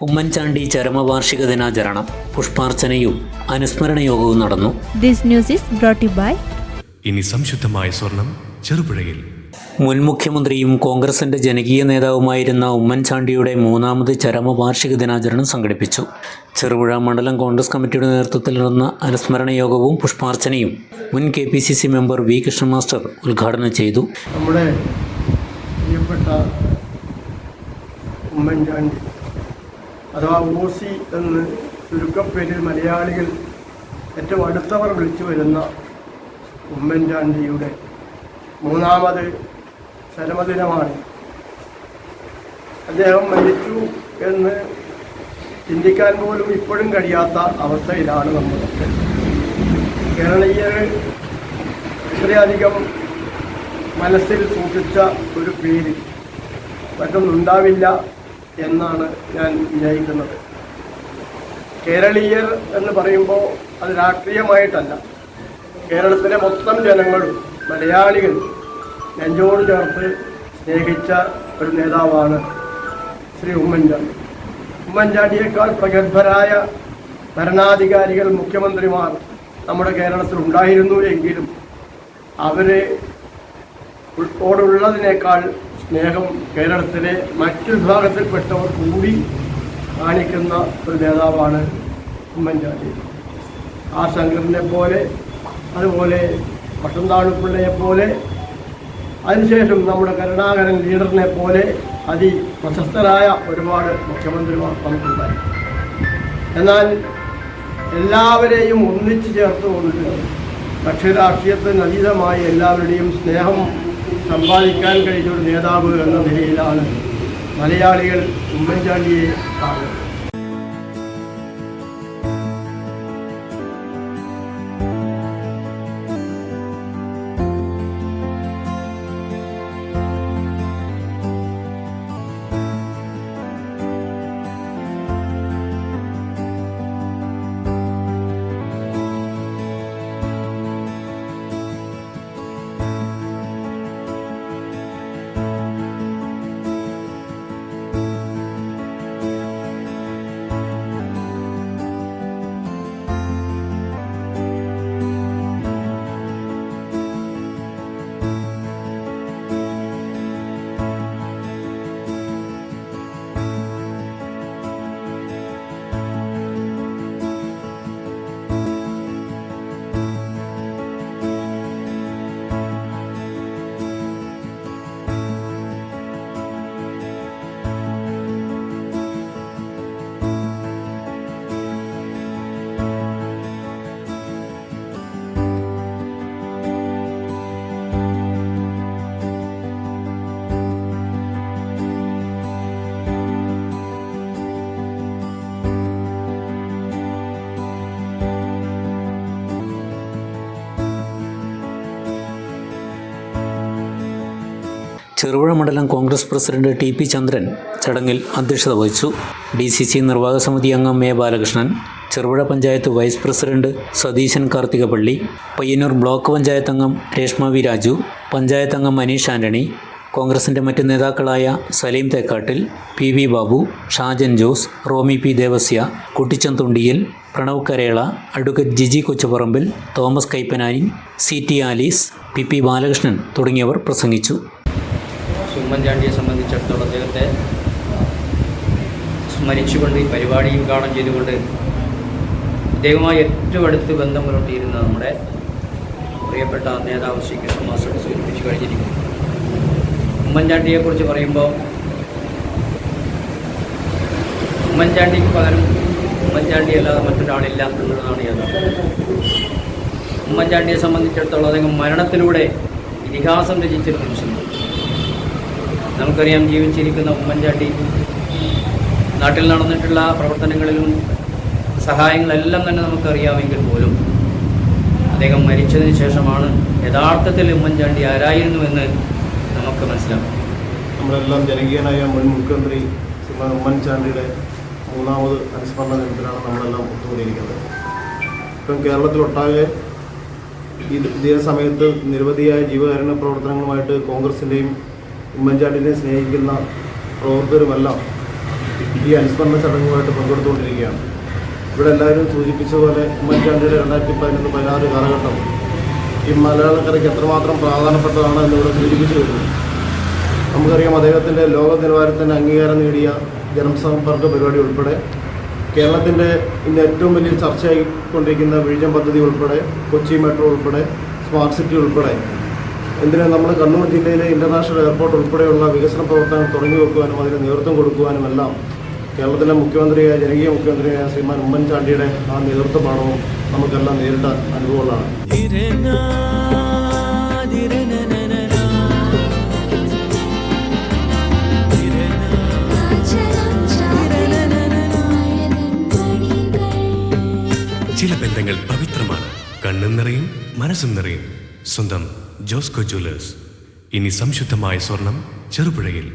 ഉമ്മൻചാണ്ടി ചരമവാർഷിക ദിനാചരണം പുഷ്പാർച്ചനയും അനുസ്മരണ യോഗവും നടന്നു. This news is brought you by ഇനി സംശുദ്ധമായ സ്വർണം ചെറുപുഴയിൽ. മുൻ മുഖ്യമന്ത്രിയും കോൺഗ്രസിന്റെ ജനകീയ നേതാവുമായിരുന്ന ഉമ്മൻചാണ്ടിയുടെ 3ാമത് ചരമവാർഷിക ദിനാചരണം സംഘടിപ്പിച്ചു. ചെറുപുഴ മണ്ഡലം കോൺഗ്രസ് കമ്മിറ്റിയുടെ നേതൃത്വത്തിൽ നടന്ന അനുസ്മരണ യോഗവും പുഷ്പാർച്ചനയും മുൻ KPCC member V Krishnan master ഉദ്ഘാടനം ചെയ്തു. നമ്മുടെ പ്രിയപ്പെട്ട ഉമ്മൻചാണ്ടി അഥവാ OC എന്ന് ചുരുക്കപ്പേരിൽ മലയാളികൾ ഏറ്റവും അടുത്തവർ വിളിച്ചു വരുന്ന ഉമ്മൻചാണ്ടിയുടെ 3ാമത് ചരമദിനമാണ്. അദ്ദേഹം മരിച്ചു എന്ന് ചിന്തിക്കാൻ പോലും ഇപ്പോഴും കഴിയാത്ത അവസ്ഥയിലാണ് നമ്മളൊക്കെ. കേരളീയർ ഇത്രയധികം മനസ്സിൽ സൂക്ഷിച്ച ഒരു പേര് മറ്റൊന്നുണ്ടാവില്ല എന്നാണ് ഞാൻ വിചാരിക്കുന്നത്. കേരളീയർ എന്ന് പറയുമ്പോൾ അത് രാഷ്ട്രീയമായിട്ടല്ല, കേരളത്തിലെ മൊത്തം ജനങ്ങളും മലയാളികൾ നെഞ്ചോട് ചേർത്ത് സ്നേഹിച്ച ഒരു നേതാവാണ് ശ്രീ ഉമ്മൻചാണ്ടി. ഉമ്മൻചാണ്ടിയേക്കാൾ പ്രഗത്ഭരായ ഭരണാധികാരികൾ, മുഖ്യമന്ത്രിമാർ നമ്മുടെ കേരളത്തിൽ ഉണ്ടായിരുന്നു എങ്കിലും അവരോടുള്ളതിനേക്കാൾ സ്നേഹം കേരളത്തിലെ മറ്റു വിഭാഗത്തിൽപ്പെട്ടവർ കൂടി കാണിക്കുന്ന ഒരു നേതാവാണ് ഉമ്മൻചാണ്ടി. ആ ശങ്കരനെ പോലെ, അതുപോലെ പട്ടംതാണിപ്പിള്ളയെ അതിനുശേഷം നമ്മുടെ കരുണാകരൻ ലീഡറിനെ പോലെ അതിപ്രശസ്തരായ ഒരുപാട് മുഖ്യമന്ത്രിമാർ നമുക്കുണ്ടായി. എന്നാൽ എല്ലാവരെയും ഒന്നിച്ചു ചേർത്തുകൊണ്ട് കക്ഷിരാഷ്ട്രീയത്തിന് അതീതമായി എല്ലാവരുടെയും സ്നേഹം സമ്പാദിക്കാൻ കഴിഞ്ഞ ഒരു നേതാവ് എന്ന നിലയിലാണ് മലയാളികൾ ഉമ്മൻചാണ്ടിയെ കാണുന്നത്. ചെറുപുഴ മണ്ഡലം കോൺഗ്രസ് പ്രസിഡന്റ് TP ചന്ദ്രൻ ചടങ്ങിൽ അധ്യക്ഷത വഹിച്ചു. DCC നിർവാഹക സമിതി അംഗം A Balakrishnan, Cherupuzha panchayat vice president Satheesan Karthikappally, Payyanur block panchayat അംഗം രേഷ്മ വി രാജു, പഞ്ചായത്ത് അംഗം മനീഷ് ആൻ്റണി, കോൺഗ്രസിൻ്റെ മറ്റ് നേതാക്കളായ Saleem Thekkattil, PV Babu, Shajan Jose, Romy P Devasia, Kuttichan Thundiyil, Pranav Karela, advocate Jiji Kochuparambil, Thomas Kaippanani, CT Alice, PP Balakrishnan തുടങ്ങിയവർ പ്രസംഗിച്ചു. ഉമ്മൻചാണ്ടിയെ സംബന്ധിച്ചിടത്തോളം അദ്ദേഹത്തെ സ്മരിച്ചുകൊണ്ട് ഈ പരിപാടി ഉദ്ഘാടനം ചെയ്തുകൊണ്ട് അദ്ദേഹവുമായി ഏറ്റവും അടുത്ത് ബന്ധം പുലർത്തിയിരുന്ന നമ്മുടെ പ്രിയപ്പെട്ട നേതാവ് ശ്രീ കൃഷ്ണൻ മാസ്റ്റർ സൂചിപ്പിച്ചു കഴിഞ്ഞിരിക്കുന്നു. ഉമ്മൻചാണ്ടിയെക്കുറിച്ച് പറയുമ്പോൾ ഉമ്മൻചാണ്ടിക്ക് പകരം ഉമ്മൻചാണ്ടി അല്ലാതെ മറ്റൊരാളില്ല എന്നുള്ളതാണ് യഥാർത്ഥം. ഉമ്മൻചാണ്ടിയെ സംബന്ധിച്ചിടത്തോളം അദ്ദേഹം മരണത്തിലൂടെ ഇതിഹാസം രചിച്ചൊരു മനുഷ്യനാണ്. നമുക്കറിയാം, ജീവിച്ചിരിക്കുന്ന ഉമ്മൻചാണ്ടി നാട്ടിൽ നടന്നിട്ടുള്ള പ്രവർത്തനങ്ങളിലും സഹായങ്ങളെല്ലാം തന്നെ നമുക്കറിയാമെങ്കിൽ പോലും അദ്ദേഹം മരിച്ചതിന് ശേഷമാണ് യഥാർത്ഥത്തിൽ ഉമ്മൻചാണ്ടി ആരായിരുന്നുവെന്ന് നമുക്ക് മനസ്സിലാക്കും. നമ്മളെല്ലാം ജനകീയനായ മുൻ മുഖ്യമന്ത്രി ഉമ്മൻചാണ്ടിയുടെ 3ാമത് അനുസ്മരണ ദിനത്തിലാണ് നമ്മളെല്ലാം ഒത്തുകൂടിയിരിക്കുന്നത്. ഇപ്പം കേരളത്തിലൊട്ടാകെ ഇതേ സമയത്ത് നിരവധിയായ ജീവകാരുണ്യ പ്രവർത്തനങ്ങളുമായിട്ട് കോൺഗ്രസിൻ്റെയും ഉമ്മൻചാണ്ടിനെ സ്നേഹിക്കുന്ന പ്രവർത്തകരുമെല്ലാം ഈ അനുസ്മരണ ചടങ്ങുമായിട്ട് പങ്കെടുത്തുകൊണ്ടിരിക്കുകയാണ്. ഇവിടെ എല്ലാവരും സൂചിപ്പിച്ചതുപോലെ ഉമ്മൻചാണ്ടിയുടെ 2011-16 കാലഘട്ടം ഈ മലയാളക്കരയ്ക്ക് എത്രമാത്രം പ്രാധാന്യപ്പെട്ടതാണ് എന്നിവിടെ സൂചിപ്പിച്ചു വരുന്നു. നമുക്കറിയാം, അദ്ദേഹത്തിൻ്റെ ലോക നിലവാരത്തിന് അംഗീകാരം നേടിയ ജനസമ്പർക്ക പരിപാടി ഉൾപ്പെടെ കേരളത്തിൻ്റെ ഇന്ന് ഏറ്റവും വലിയ ചർച്ചയായിക്കൊണ്ടിരിക്കുന്ന വിഴിഞ്ഞം പദ്ധതി ഉൾപ്പെടെ കൊച്ചി മെട്രോ ഉൾപ്പെടെ സ്മാർട്ട് സിറ്റി ഉൾപ്പെടെ എന്തിനാ നമ്മൾ കണ്ണൂർ ജില്ലയിലെ ഇൻ്റർനാഷണൽ എയർപോർട്ട് ഉൾപ്പെടെയുള്ള വികസന പ്രവർത്തനങ്ങൾ തുടങ്ങി വെക്കുവാനും അതിന് നേതൃത്വം കൊടുക്കുവാനും എല്ലാം കേരളത്തിലെ മുഖ്യമന്ത്രിയായ ജനകീയ മുഖ്യമന്ത്രിയായ ശ്രീമാൻ ഉമ്മൻചാണ്ടിയുടെ ആ നേതൃത്വ പാഠവും നമുക്കെല്ലാം നേരിട്ട അനുഭവങ്ങളാണ്. ചില ബന്ധങ്ങൾ പവിത്രമാണ്. കണ്ണും നിറയും മനസ്സും നിറയും. സ്വന്തം ജോസ്കോ ജ്വല്ലേഴ്സ്. ഇനി സംശുദ്ധമായ സ്വർണം ചെറുപുഴയിൽ.